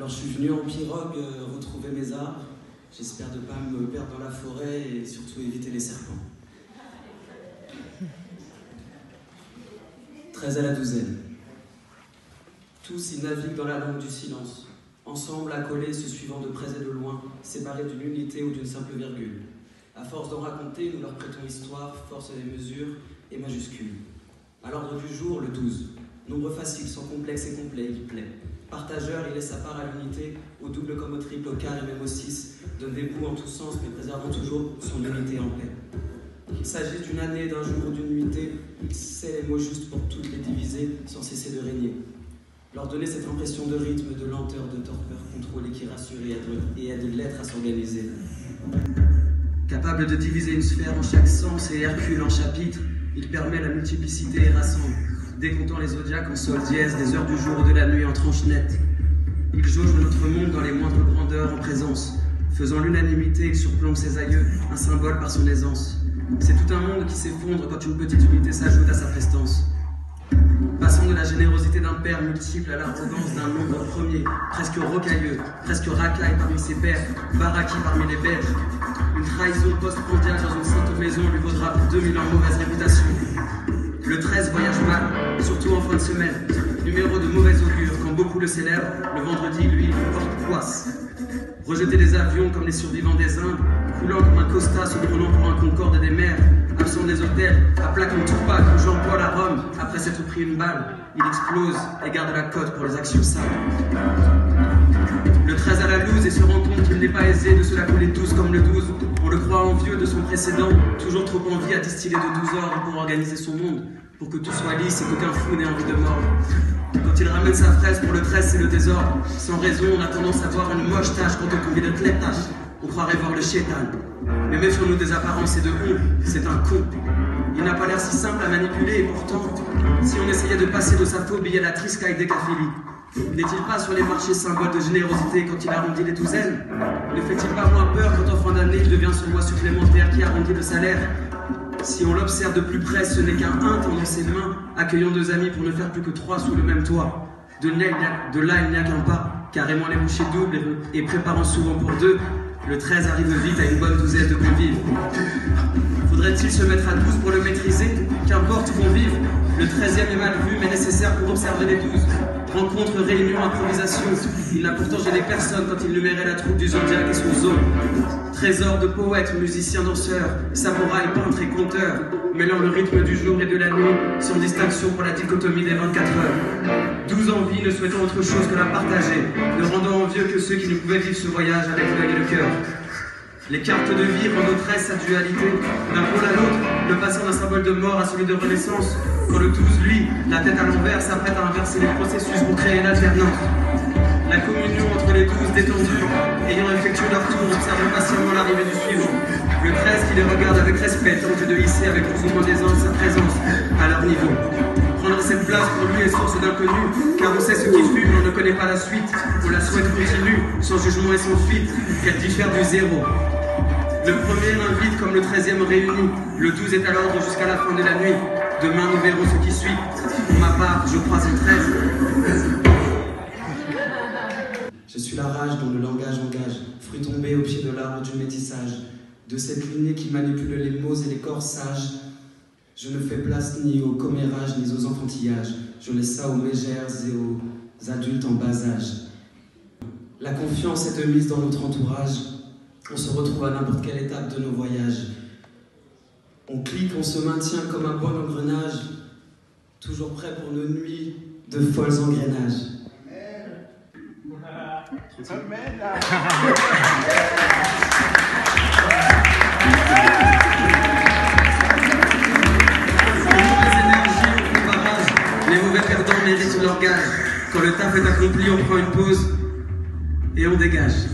Alors je suis venu en pirogue retrouver mes arbres. J'espère ne pas me perdre dans la forêt et surtout éviter les serpents. 13 à la douzaine. Tous ils naviguent dans la langue du silence, ensemble accolés, se suivant de près et de loin, séparés d'une unité ou d'une simple virgule. À force d'en raconter, nous leur prêtons histoire, force des mesures et majuscules. À l'ordre du jour, le 12. Nombre facile, sans complexe et complet, il plaît. Partageur, il laisse sa part à l'unité, au double comme au triple, au quart et même au 6, donne des bouts en tous sens, mais préservant toujours son unité en paix. Qu'il s'agisse d'une année, d'un jour ou d'une nuitée, il sait les mots justes pour toutes les diviser, sans cesser de régner. Leur donner cette impression de rythme, de lenteur, de torpeur contrôlée qui rassure et aide l'être à s'organiser. Capable de diviser une sphère en chaque sens et Hercule en chapitre, il permet la multiplicité et rassemble, décomptant les zodiaques en sol dièse, des heures du jour ou de la nuit en tranche nette. Il jauge notre monde dans les moindres grandeurs en présence, faisant l'unanimité, il surplombe ses aïeux, un symbole par son aisance. C'est tout un monde qui s'effondre quand une petite unité s'ajoute à sa prestance. Passant de la générosité d'un père multiple à l'arrogance d'un nombre premier, presque rocailleux, presque racaille parmi ses pairs, baraki parmi les bêtes. Une trahison post-mondiale dans une sainte maison lui vaudra pour 2000 ans mauvaise réputation. Le 13 voyage mal, surtout en fin de semaine. Numéro de mauvais augure, quand beaucoup le célèbrent, le vendredi, lui, porte poisse. Rejeter des avions comme les survivants des Indes, coulant comme un Costa, se prenant pour un Concorde des mers, absent des hôtels, à plat comme Tupac ou Jean-Paul à Rome, après s'être pris une balle, il explose et garde la cote pour les actions sales. Le 13 à la loose et se rend compte qu'il n'est pas aisé de se la couler douce comme le 12. On le croit envieux de son précédent, toujours trop envie à distiller de 12 ordres pour organiser son monde, pour que tout soit lisse et qu'aucun fou n'ait envie de mordre. Quand il ramène sa fraise pour le 13, c'est le désordre. Sans raison, on a tendance à voir une moche tache quand on convient de tâche. On croirait voir le chétan. Mais méfions-nous des apparences et de honte, c'est un con. Il n'a pas l'air si simple à manipuler et pourtant, si on essayait de passer de sa phobie à la triscaille des cafélis, n'est-il pas sur les marchés symbole de générosité quand il arrondit les douzaines? Ne fait-il pas moins peur quand en fin d'année il devient son mois supplémentaire qui arrondit le salaire? Si on l'observe de plus près, ce n'est qu'un tendant ses mains, accueillant deux amis pour ne faire plus que 3 sous le même toit. De là, il n'y a qu'un pas, carrément les bouchées doubles et préparant souvent pour 2, le 13 arrive vite à une bonne douzaine de convives. Faudrait-il se mettre à 12 pour le maîtriser? Qu'importe qu'on vive, le 13e est mal vu mais nécessaire pour observer les 12. Rencontre, réunion, improvisation, il n'a pourtant gêné personne quand il numérait la troupe du Zodiac et son zone. Trésor de poètes, musiciens, danseurs, samouraïs, peintres et conteurs, mêlant le rythme du jour et de la nuit, sans distinction pour la dichotomie des 24 heures. 12 envies, ne souhaitant autre chose que la partager, ne rendant envieux que ceux qui ne pouvaient vivre ce voyage avec l'œil et le cœur. Les cartes de vie rendent au 13 sa dualité, d'un pôle à l'autre, le passant d'un symbole de mort à celui de renaissance, quand le 12, lui, la tête à l'envers, s'apprête à inverser les processus pour créer une alternance. La communion entre les 12 détendus, ayant effectué leur tour, observant patiemment l'arrivée du suivant. Le 13 qui les regarde avec respect, tente de hisser avec plus ou moins d'aisance sa présence à leur niveau. Prendre cette place pour lui est source d'inconnu, car on sait ce qui fut, mais on ne connaît pas la suite. On la souhaite continue, sans jugement et sans fuite, qu'elle diffère du zéro. Le premier l'invite comme le 13e réuni. Le 12 est à l'ordre jusqu'à la fin de la nuit. Demain, nous verrons ce qui suit. Pour ma part, je crois au 13. Je suis la rage dont le langage engage, fruit tombé au pied de l'arbre du métissage, de cette lignée qui manipule les mots et les corps sages. Je ne fais place ni aux commérages ni aux enfantillages. Je laisse ça aux mégères et aux adultes en bas âge. La confiance est de mise dans notre entourage. On se retrouve à n'importe quelle étape de nos voyages. On clique, on se maintient comme un bon engrenage, toujours prêt pour nos nuits de folles engrenages. Les mauvais perdants méritent leur gage. Quand le taf est accompli, on prend une pause et on dégage.